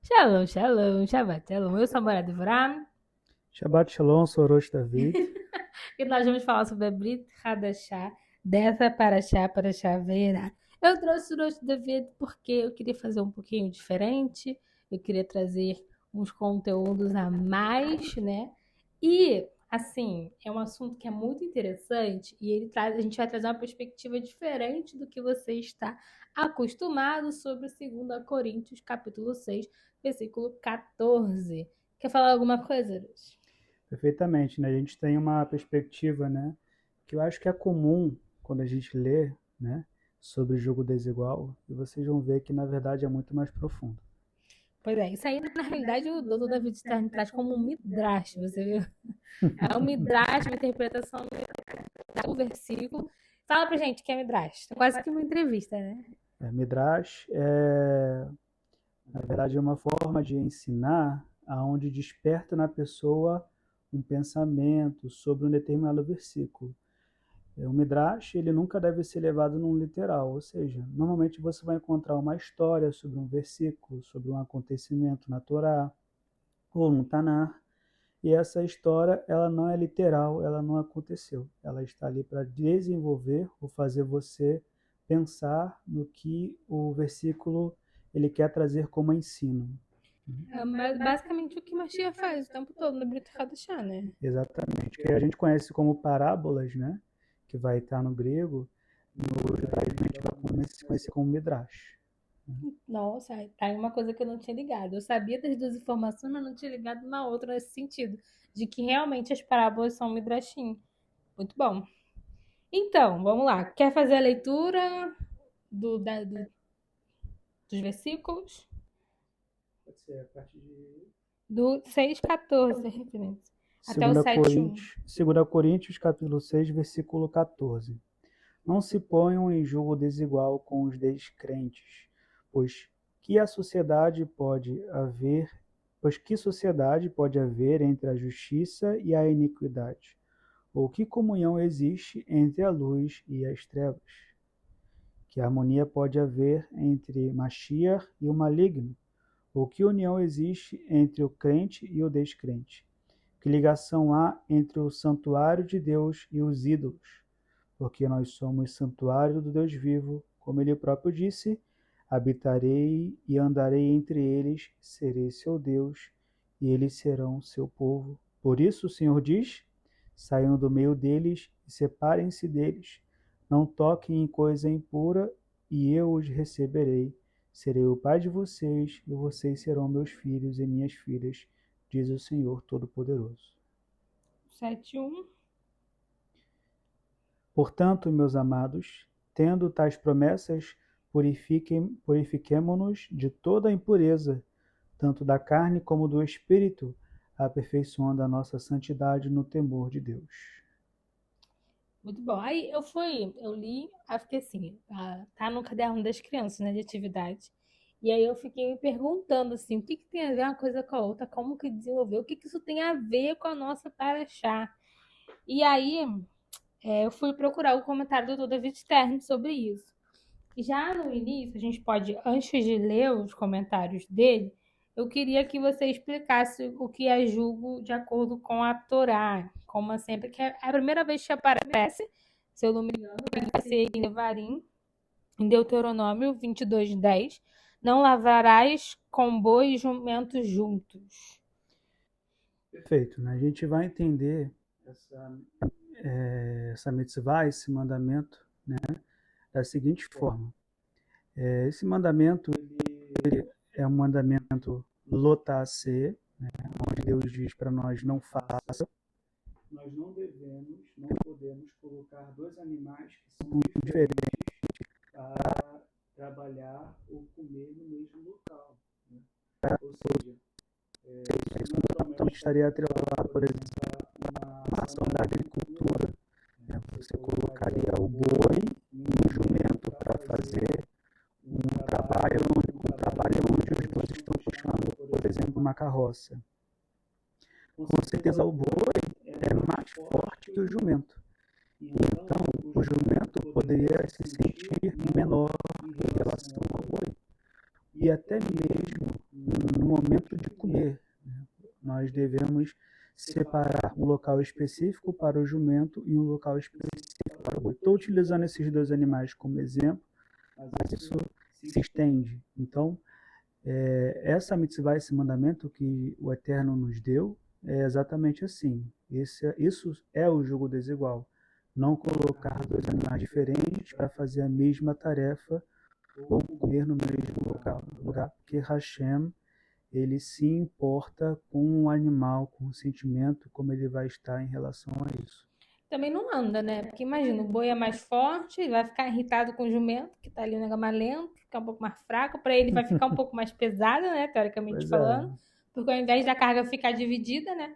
Shalom, shalom, Shabbat shalom. Eu sou a Mora Devorah Shabbat Shalom, sou Orochi David. e nós vamos falar sobre a Brit Hadashah dessa Parashá Veirá. Eu trouxe o Orochi David porque eu queria fazer um pouquinho diferente, eu queria trazer uns conteúdos a mais, né? E, assim, é um assunto que é muito interessante e a gente vai trazer uma perspectiva diferente do que você está acostumado sobre 2 Coríntios, capítulo 6, versículo 14. Quer falar alguma coisa, Orochi? Perfeitamente, né? A gente tem uma perspectiva, né, que eu acho que é comum quando a gente lê, né, sobre jogo desigual, e vocês vão ver que na verdade é muito mais profundo. Pois é, isso aí na realidade o Dr. David Stern traz como um midrash, você viu? É um midrash, uma interpretação do versículo. Fala pra gente o que é midrash. É quase que uma entrevista, né? Midrash na verdade, é uma forma de ensinar aonde desperta na pessoa um pensamento sobre um determinado versículo. O Midrash, ele nunca deve ser levado num literal, ou seja, normalmente você vai encontrar uma história sobre um versículo, sobre um acontecimento na Torá ou no Tanar, e essa história, ela não é literal, ela não aconteceu. Ela está ali para desenvolver ou fazer você pensar no que o versículo ele quer trazer como ensino. É basicamente o que Mashiach faz o tempo todo no Brit Hadashah, né? Exatamente. Que a gente conhece como parábolas, né? Que vai estar no grego, no judaísmo a gente vai conhecer como midrash. Nossa, tá aí uma coisa que eu não tinha ligado. Eu sabia das duas informações, mas não tinha ligado uma outra nesse sentido, de que realmente as parábolas são midrashim. Muito bom. Então, vamos lá. Quer fazer a leitura dos versículos? Pode ser a partir de Do 6,14, referência. Até o 2 7,1. Coríntios, 2 Coríntios, capítulo 6, versículo 14. Não se ponham em julgo desigual com os descrentes, pois que a sociedade pode haver, pois que sociedade pode haver entre a justiça e a iniquidade? Ou que comunhão existe entre a luz e as trevas? Que harmonia pode haver entre Mashiach e o maligno? Ou que união existe entre o crente e o descrente? Que ligação há entre o santuário de Deus e os ídolos? Porque nós somos santuário do Deus vivo, como ele próprio disse: habitarei e andarei entre eles, serei seu Deus, e eles serão seu povo. Por isso o Senhor diz: saiam do meio deles e separem-se deles. Não toquem em coisa impura, e eu os receberei. Serei o pai de vocês, e vocês serão meus filhos e minhas filhas, diz o Senhor Todo-Poderoso. 7,1. Portanto, meus amados, tendo tais promessas, purifiquemo-nos de toda a impureza, tanto da carne como do espírito, aperfeiçoando a nossa santidade no temor de Deus. Muito bom. Aí eu li, aí fiquei assim, tá no caderno das crianças, né, de atividade. E aí eu fiquei me perguntando assim, o que que tem a ver uma coisa com a outra? Como que desenvolveu? O que que isso tem a ver com a nossa paraxá? E aí eu fui procurar o comentário do David Stern sobre isso. Já no início, a gente pode, antes de ler os comentários dele, eu queria que você explicasse o que é julgo de acordo com a Torá, como sempre, que é a primeira vez que aparece, se eu não me engano, vai ser em Devarim, em Deuteronômio 22:10, não lavarás com boi e jumentos juntos. Perfeito, né? A gente vai entender essa mitzvah, esse mandamento, né, da seguinte forma. Esse mandamento ele é um mandamento lotase, né, onde Deus diz para nós não faça. Nós não devemos, não podemos colocar dois animais que são diferentes para trabalhar ou comer no mesmo local. Né? Ou seja, isso naturalmente estaria atrelado, por exemplo, a uma ação da agricultura. Né? Você colocaria o boi e o jumento para fazer um trabalho onde os dois estão puxando, por exemplo, uma carroça. Com certeza o boi é mais forte que o jumento. Então, o jumento poderia se sentir menor em relação ao boi. e até mesmo no momento de comer, né? Nós devemos separar um local específico para o jumento e um local específico para o boi. Estou utilizando esses dois animais como exemplo, mas isso se estende. Então, essa mitzvah, esse mandamento que o Eterno nos deu, é exatamente assim. Isso é o jugo desigual. Não colocar dois animais diferentes para fazer a mesma tarefa ou comer no mesmo lugar, porque Hashem, ele se importa com o animal, com o sentimento, como ele vai estar em relação a isso. Também não anda, né? Porque imagina, o boi é mais forte, vai ficar irritado com o jumento, que tá ali um negócio mais lento, ficar um pouco mais fraco, para ele vai ficar um pouco mais pesado, né? Teoricamente Pois é, falando, porque ao invés da carga ficar dividida, né?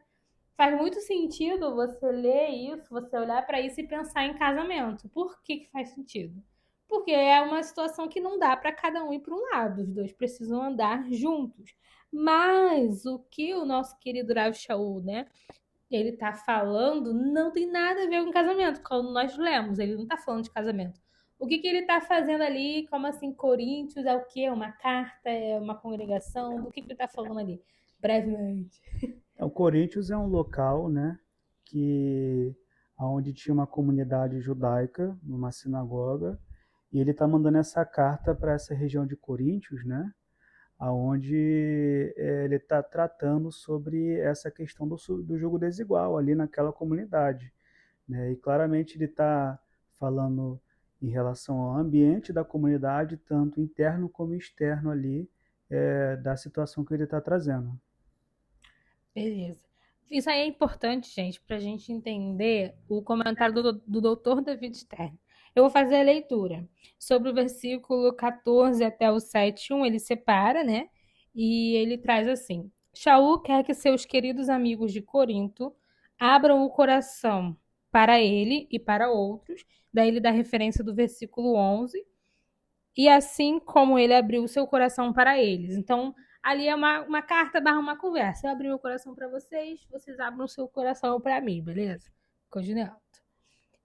Faz muito sentido você ler isso, você olhar para isso e pensar em casamento. Por que que faz sentido? Porque é uma situação que não dá para cada um ir para um lado, os dois precisam andar juntos. Mas o que o nosso querido Rav Shaul, né, ele tá falando não tem nada a ver com casamento, quando nós lemos, ele não tá falando de casamento. O que que ele tá fazendo ali, como assim, Coríntios é o quê? Uma carta, é uma congregação? Do que ele tá falando ali? Brevemente. então, Coríntios é um local, né, que onde tinha uma comunidade judaica, numa sinagoga, e ele está mandando essa carta para essa região de Coríntios, né, aonde ele está tratando sobre essa questão do jogo desigual ali naquela comunidade, né, e claramente ele está falando em relação ao ambiente da comunidade, tanto interno como externo ali, da situação que ele está trazendo. Beleza. Isso aí é importante, gente, para a gente entender o comentário do Dr. David Stern. Eu vou fazer a leitura. Sobre o versículo 14 até o 7:1, ele separa, né? E ele traz assim: Shaul quer que seus queridos amigos de Corinto abram o coração para ele e para outros. Daí ele dá referência do versículo 11. E assim como ele abriu o seu coração para eles. Então, ali é uma carta barra uma conversa. Eu abri meu coração para vocês, vocês abrem o seu coração para mim, beleza? Continuando.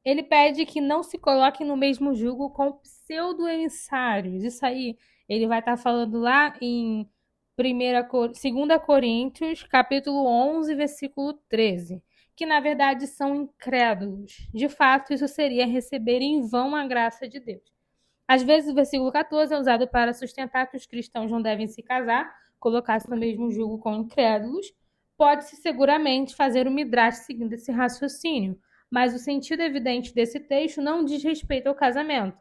Ele pede que não se coloque no mesmo jugo com pseudo-emissários. Isso aí, ele vai estar falando lá em 2 Coríntios, capítulo 11, versículo 13, que na verdade são incrédulos. De fato, isso seria receber em vão a graça de Deus. Às vezes, o versículo 14 é usado para sustentar que os cristãos não devem se casar, colocar-se no mesmo jugo com incrédulos. Pode-se seguramente fazer o midrash seguindo esse raciocínio, mas o sentido evidente desse texto não diz respeito ao casamento.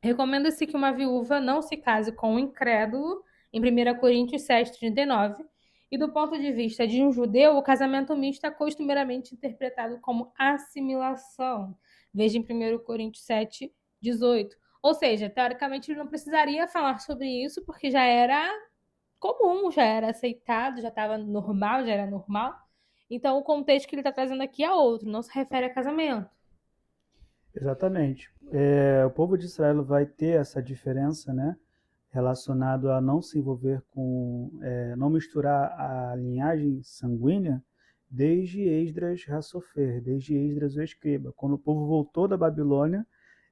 Recomenda-se que uma viúva não se case com um incrédulo, em 1 Coríntios 7:39, e do ponto de vista de um judeu, o casamento misto é costumeiramente interpretado como assimilação. Veja em 1 Coríntios 7:18. Ou seja, teoricamente ele não precisaria falar sobre isso, porque já era comum, já era aceitado, já estava normal, já era normal. Então o contexto que ele está trazendo aqui é outro, não se refere a casamento. Exatamente. O povo de Israel vai ter essa diferença, né, relacionado a não se envolver com, não misturar a linhagem sanguínea desde Esdras Hassofer, desde Esdras o escriba. Quando o povo voltou da Babilônia,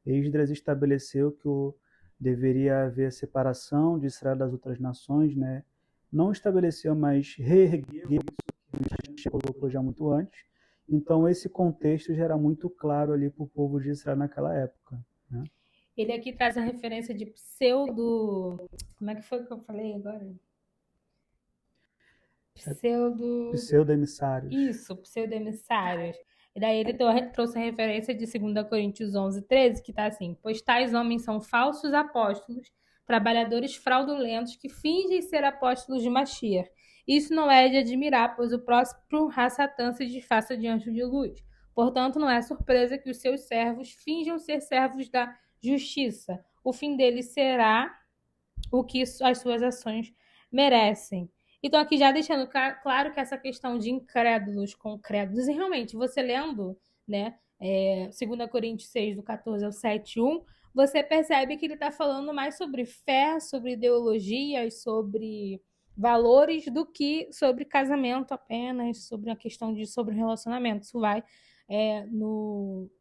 Esdras estabeleceu que deveria haver separação de Israel das outras nações, né? Não estabeleceu, mas reergueu isso que a gente colocou já muito antes. Então, esse contexto já era muito claro ali para o povo de Israel naquela época, né? Ele aqui traz a referência de pseudo. Como é que foi que eu falei agora? Pseudo-emissários. Isso, pseudo-emissários. E daí ele trouxe a referência de 2 Coríntios 11:13, que está assim: Pois tais homens são falsos apóstolos, trabalhadores fraudulentos que fingem ser apóstolos de Mashiach. Isso não é de admirar, pois o próprio Satã se disfarça de anjo de luz. Portanto, não é surpresa que os seus servos finjam ser servos da justiça. O fim deles será o que as suas ações merecem. Então, aqui já deixando claro que essa questão de incrédulos com crédulos, e realmente, você lendo, né, 2 Coríntios 6, do 14 ao 7:1, você percebe que ele está falando mais sobre fé, sobre ideologias, sobre valores, do que sobre casamento apenas, sobre a questão de sobre relacionamento. Isso vai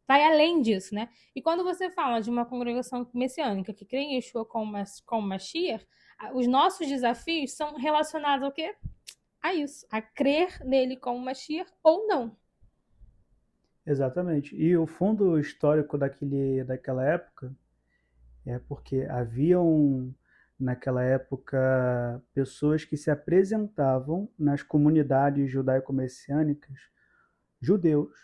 além disso, né? E quando você fala de uma congregação messiânica que crê em Yeshua como Mashiach, Os nossos desafios são relacionados ao quê? A isso, a crer nele como Mashiach ou não. Exatamente. E o fundo histórico daquela época é porque haviam, naquela época, pessoas que se apresentavam nas comunidades judaico-messiânicas, judeus,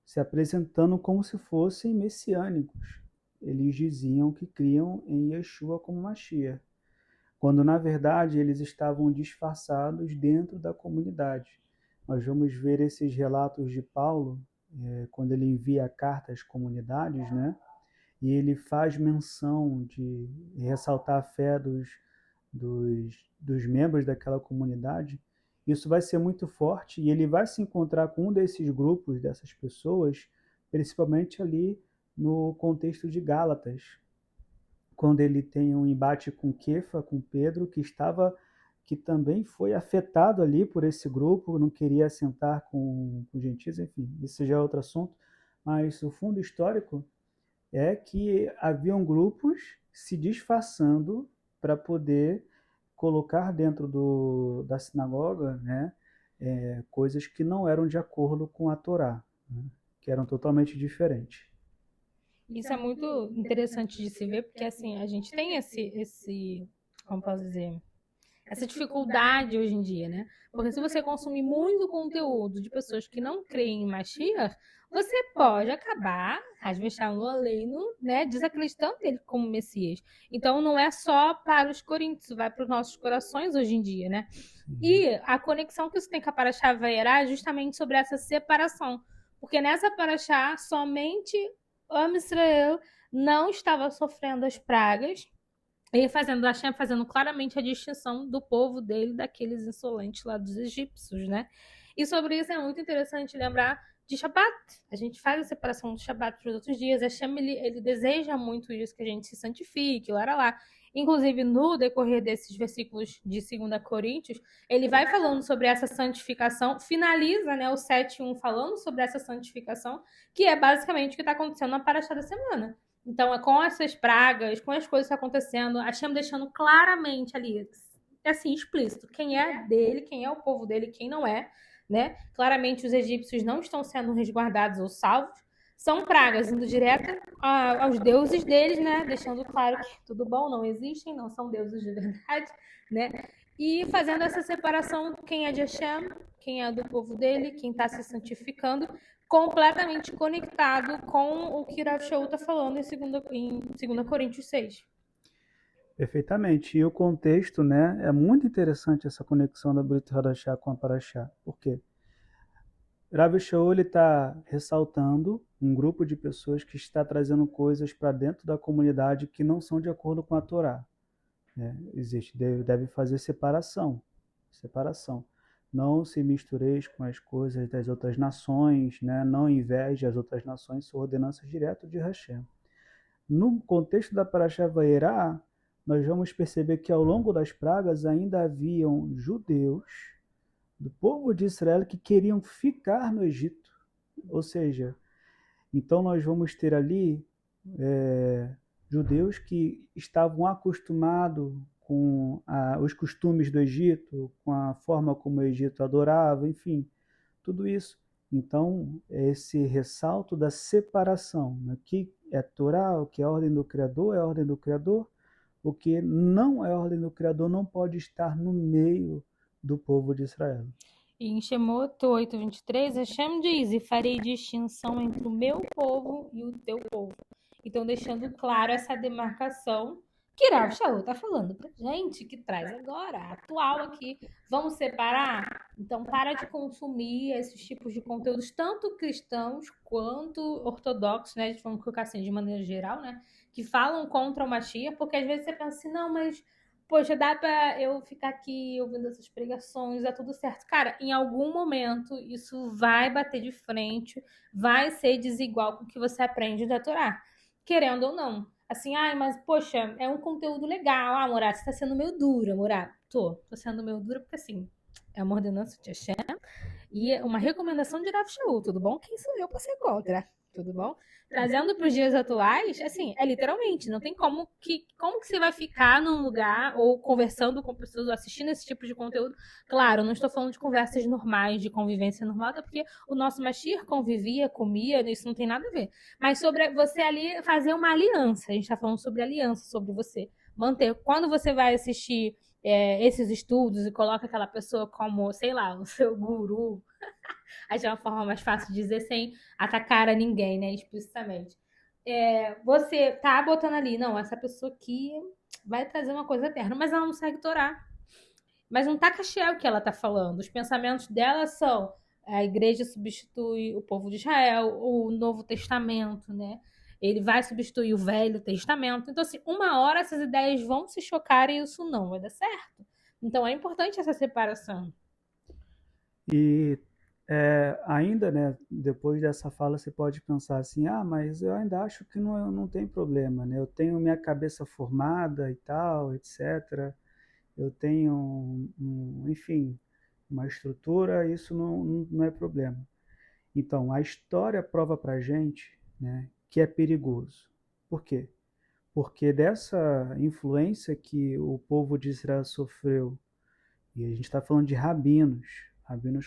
se apresentando como se fossem messiânicos. Eles diziam que criam em Yeshua como Mashiach, quando na verdade eles estavam disfarçados dentro da comunidade. Nós vamos ver esses relatos de Paulo, quando ele envia cartas às comunidades, né? E ele faz menção de ressaltar a fé dos membros daquela comunidade. Isso vai ser muito forte e ele vai se encontrar com um desses grupos, dessas pessoas, principalmente ali no contexto de Gálatas, quando ele tem um embate com Kefa, com Pedro, que também foi afetado ali por esse grupo, não queria sentar com gentios, enfim, isso já é outro assunto, mas o fundo histórico é que haviam grupos se disfarçando para poder colocar dentro da sinagoga, né, coisas que não eram de acordo com a Torá, né, que eram totalmente diferentes. Isso é muito interessante de se ver, porque assim, a gente tem como posso dizer, essa dificuldade hoje em dia, né? Porque se você consumir muito conteúdo de pessoas que não creem em Mashiach, você pode acabar, rasvechando a lei, né, desacreditando ele como Messias. Então não é só para os coríntios, vai para os nossos corações hoje em dia, né? E a conexão que isso tem com a Paraxá Vaierá é justamente sobre essa separação. Porque nessa Paraxá, somente o Israel não estava sofrendo as pragas, e Hashem fazendo claramente a distinção do povo dele daqueles insolentes lá dos egípcios, né? E sobre isso é muito interessante lembrar de Shabat. A gente faz a separação do Shabat para os outros dias. Hashem, ele deseja muito isso, que a gente se santifique, lá. Inclusive, no decorrer desses versículos de 2 Coríntios, ele vai falando sobre essa santificação, finaliza, né, o 7:1 falando sobre essa santificação, que é basicamente o que está acontecendo na paraxá da semana. Então, com essas pragas, com as coisas acontecendo, a Hashem deixando claramente ali, assim, explícito, quem é dele, quem é o povo dele, quem não é, né? Claramente os egípcios não estão sendo resguardados ou salvos, são pragas indo direto aos deuses deles, né? Deixando claro que tudo bom, não existem, não são deuses de verdade, né? E fazendo essa separação, quem é de Hashem, quem é do povo dele, quem está se santificando, completamente conectado com o que Rav Shaul está falando em 2 Coríntios 6. Perfeitamente. E o contexto, né, é muito interessante essa conexão da Brit Hadashah com a Paraxá. Por quê? Rav Shaul está ressaltando um grupo de pessoas que está trazendo coisas para dentro da comunidade que não são de acordo com a Torá. Deve fazer separação. Não se mistureis com as coisas das outras nações, né? Não inveje as outras nações, são ordenanças direto de Hashem. No contexto da Parashá Vaierá, nós vamos perceber que ao longo das pragas ainda haviam judeus do povo de Israel que queriam ficar no Egito. Ou seja, então nós vamos ter ali judeus que estavam acostumados com os costumes do Egito, com a forma como o Egito adorava, enfim, tudo isso. Então, esse ressalto da separação, né? Que é Torá, o que é a ordem do Criador, é a ordem do Criador, o que não é a ordem do Criador não pode estar no meio do povo de Israel. E em Shemot 8:23, Hashem diz, e farei distinção entre o meu povo e o teu povo. Então, deixando claro essa demarcação que Rav Shaul está falando pra gente, que traz agora, atual aqui. Vamos separar? Então, para de consumir esses tipos de conteúdos, tanto cristãos quanto ortodoxos, né? Vamos colocar assim, de maneira geral, né? Que falam contra o Mashiach, porque às vezes você pensa assim, não, mas poxa, dá pra eu ficar aqui ouvindo essas pregações, dá tudo certo. Cara, em algum momento isso vai bater de frente, vai ser desigual com o que você aprende da Torá, querendo ou não. Assim, ai, mas poxa, é um conteúdo legal. Ah, Morato, você tá sendo meio dura, Morato. Tô sendo meio dura porque assim, é uma ordenança de Hashem e é uma recomendação de Rav Shaul, tudo bom? Quem sou eu pra ser contra? tudo bom? Trazendo para os dias atuais, assim, é literalmente, não tem como que você vai ficar num lugar ou conversando com pessoas, ou assistindo esse tipo de conteúdo. Claro, não estou falando de conversas normais, de convivência normal, até porque o nosso Machir convivia, comia, isso não tem nada a ver. Mas sobre você ali fazer uma aliança, a gente está falando sobre aliança, sobre você manter. Quando você vai assistir esses estudos e coloca aquela pessoa como, sei lá, o seu guru, acho uma forma mais fácil de dizer sem atacar a ninguém, né, explicitamente. Você tá botando ali, não, essa pessoa aqui vai trazer uma coisa eterna, mas ela não segue Torá. Mas não tá cachear o que ela tá falando. Os pensamentos dela são a igreja substitui o povo de Israel, o Novo Testamento, né? Ele vai substituir o Velho Testamento. Então, assim, uma hora essas ideias vão se chocar e isso não vai dar certo. Então, é importante essa separação. E ainda, né, depois dessa fala, você pode pensar assim, mas eu ainda acho que não tem problema, né? Eu tenho minha cabeça formada e tal, etc. Eu tenho, enfim, uma estrutura, isso não é problema. Então, a história prova para a gente, né, que é perigoso. Por quê? Porque dessa influência que o povo de Israel sofreu, e a gente está falando de rabinos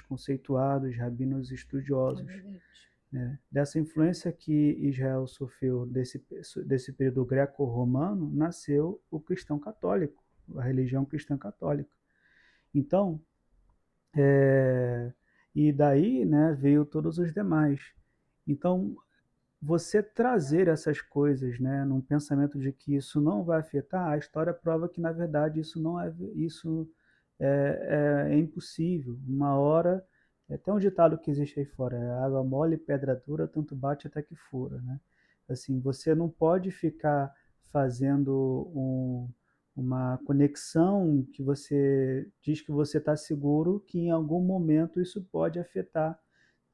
conceituados, rabinos estudiosos, né? Dessa influência que Israel sofreu desse período greco-romano, nasceu o cristão católico, a religião cristã católica. Então, e daí, né, veio todos os demais. Então, você trazer essas coisas, né, num pensamento de que isso não vai afetar, a história prova que na verdade isso é impossível. Uma hora, tem um ditado que existe aí fora, água mole, pedra dura, tanto bate até que fura, né? Assim, você não pode ficar fazendo uma conexão que você diz que você está seguro que em algum momento isso pode afetar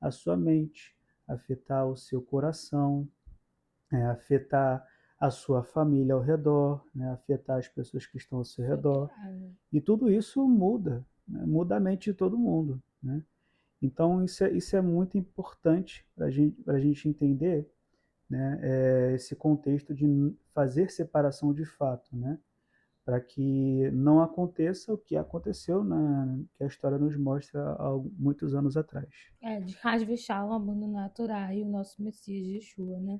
a sua mente, afetar o seu coração, afetar a sua família ao redor, né, afetar as pessoas que estão ao seu redor. E tudo isso muda, né, muda a mente de todo mundo. Né? Então, isso é muito importante para a gente entender, né, esse contexto de fazer separação de fato, né? Para que não aconteça o que aconteceu, que a história nos mostra há muitos anos atrás. De Hasbe Shalom, abandonar a Torá e o nosso Messias Yeshua, né?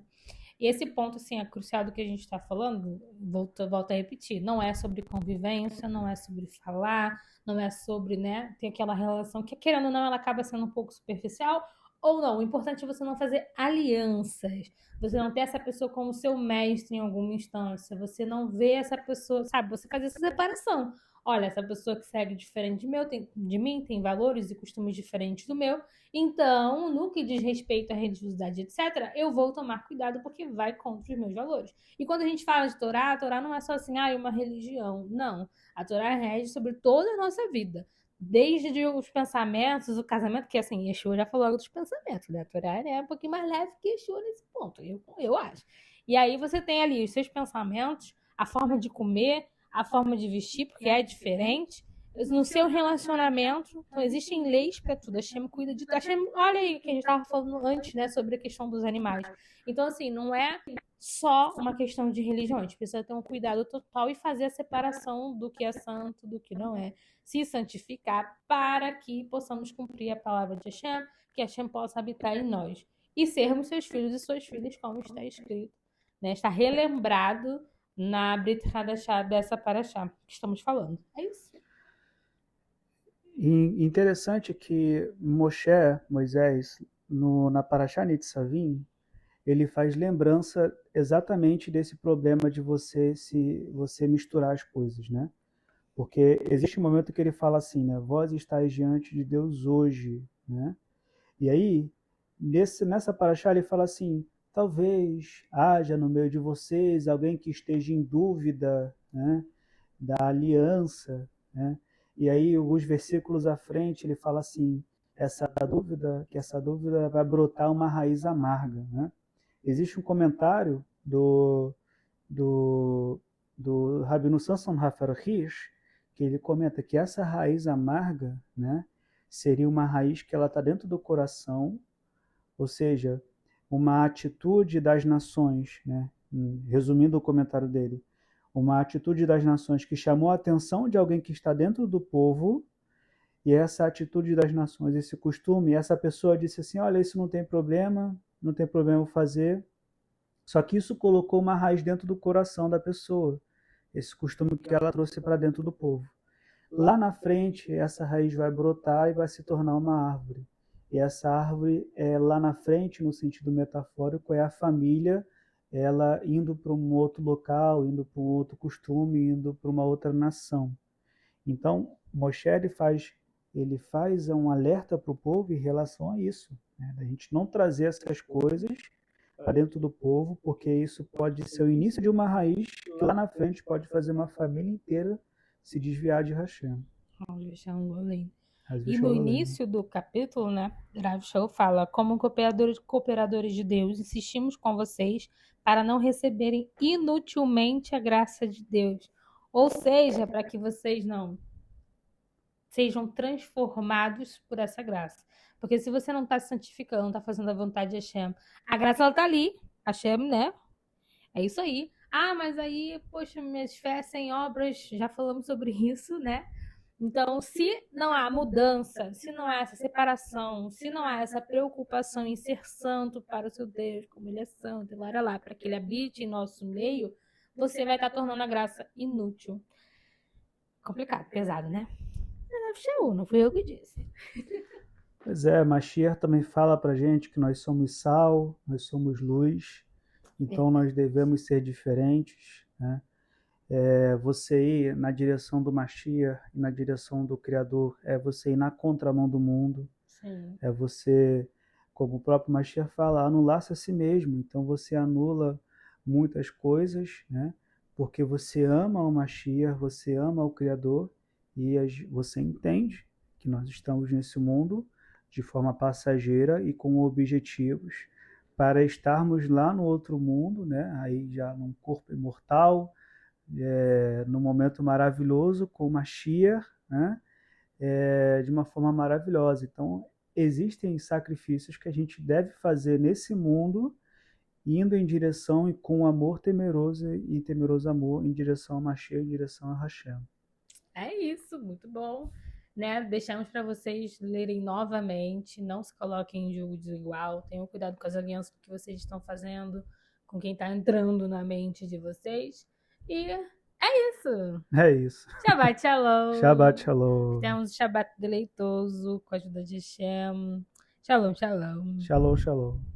E esse ponto, assim, é crucial do que a gente está falando, volto a repetir, não é sobre convivência, não é sobre falar, não é sobre, né, ter aquela relação que, querendo ou não, ela acaba sendo um pouco superficial, ou não. O importante é você não fazer alianças, você não ter essa pessoa como seu mestre em alguma instância, você não ver essa pessoa, sabe, você fazer essa separação. Olha, essa pessoa que segue diferente de mim tem valores e costumes diferentes do meu, então, no que diz respeito à religiosidade, etc., eu vou tomar cuidado porque vai contra os meus valores. E quando a gente fala de Torá, a Torá não é só assim, uma religião. Não. A Torá rege sobre toda a nossa vida. Desde os pensamentos, o casamento, que assim, Yeshua já falou dos pensamentos, né? A Torá é um pouquinho mais leve que Yeshua nesse ponto, eu acho. E aí você tem ali os seus pensamentos, a forma de comer, a forma de vestir, porque é diferente no seu relacionamento. Então, existem leis para tudo. A Shem cuida de tudo. Olha aí que a gente estava falando antes, né, sobre a questão dos animais. Então, assim, não é só uma questão de religião. A gente precisa ter um cuidado total e fazer a separação do que é santo, do que não é. Se santificar para que possamos cumprir a palavra de Hashem, que Hashem possa habitar em nós. E sermos seus filhos e suas filhas, como está escrito. Né? Está relembrado na Brit Hadashah dessa paraxá que estamos falando. É isso. E interessante que Moisés, na Parashá Nitzavim, ele faz lembrança exatamente desse problema de você misturar as coisas, né? Porque existe um momento que ele fala assim, né? Vós estáis diante de Deus hoje, né? E aí, nessa Parashá ele fala assim, talvez haja no meio de vocês alguém que esteja em dúvida, né? Da aliança, né? E aí, alguns versículos à frente, ele fala assim, que essa dúvida vai brotar uma raiz amarga, né? Existe um comentário do, do Rabino Samson Raphael Hirsch, que ele comenta que essa raiz amarga, né, seria uma raiz que ela está dentro do coração, ou seja, uma atitude das nações, né? Resumindo o comentário dele, uma atitude das nações que chamou a atenção de alguém que está dentro do povo, e essa atitude das nações, esse costume, essa pessoa disse assim, olha, isso não tem problema eu fazer, só que isso colocou uma raiz dentro do coração da pessoa, esse costume que ela trouxe para dentro do povo. Lá na frente, essa raiz vai brotar e vai se tornar uma árvore. E essa árvore, lá na frente, no sentido metafórico, é a família, ela indo para um outro local, indo para um outro costume, indo para uma outra nação. Então, Moshe ele faz um alerta para o povo em relação a isso, né? A gente não trazer essas coisas para dentro do povo, porque isso pode ser o início de uma raiz que lá na frente pode fazer uma família inteira se desviar de Hashem. E no início do capítulo, né, Rav Shaul fala, como cooperadores de Deus, insistimos com vocês para não receberem inutilmente a graça de Deus. Ou seja, para que vocês não sejam transformados por essa graça. Porque se você não está se santificando, não está fazendo a vontade de Hashem, a graça ela está ali, Hashem, né? É isso aí. Ah, mas aí, poxa, minhas fés sem obras, já falamos sobre isso, né? Então, se não há mudança, se não há essa separação, se não há essa preocupação em ser santo para o seu Deus, como ele é santo, e lá, para que ele habite em nosso meio, você vai estar tornando a graça inútil. Complicado, pesado, né? Não fui eu que disse. Pois é, Mashiach também fala pra gente que nós somos sal, nós somos luz, então nós devemos ser diferentes, né? Você ir na direção do Mashiach, na direção do Criador, é você ir na contramão do mundo. Sim. É você, como o próprio Mashiach fala, anular-se a si mesmo. Então você anula muitas coisas, né? Porque você ama o Mashiach, você ama o Criador e você entende que nós estamos nesse mundo de forma passageira e com objetivos para estarmos lá no outro mundo, né? Aí já num corpo imortal, num momento maravilhoso com o Mashiach, né? De uma forma maravilhosa. Então, existem sacrifícios que a gente deve fazer nesse mundo, indo em direção e com amor temeroso e temeroso amor em direção ao Mashiach, em direção a Hashem. É isso, muito bom. Né? Deixamos para vocês lerem novamente, não se coloquem em julgo desigual, tenham cuidado com as alianças que vocês estão fazendo, com quem está entrando na mente de vocês. E é isso. É isso. Shabbat Shalom. Shabbat Shalom. Temos um Shabbat deleitoso com a ajuda de Hashem. Shalom, shalom. Shalom, shalom.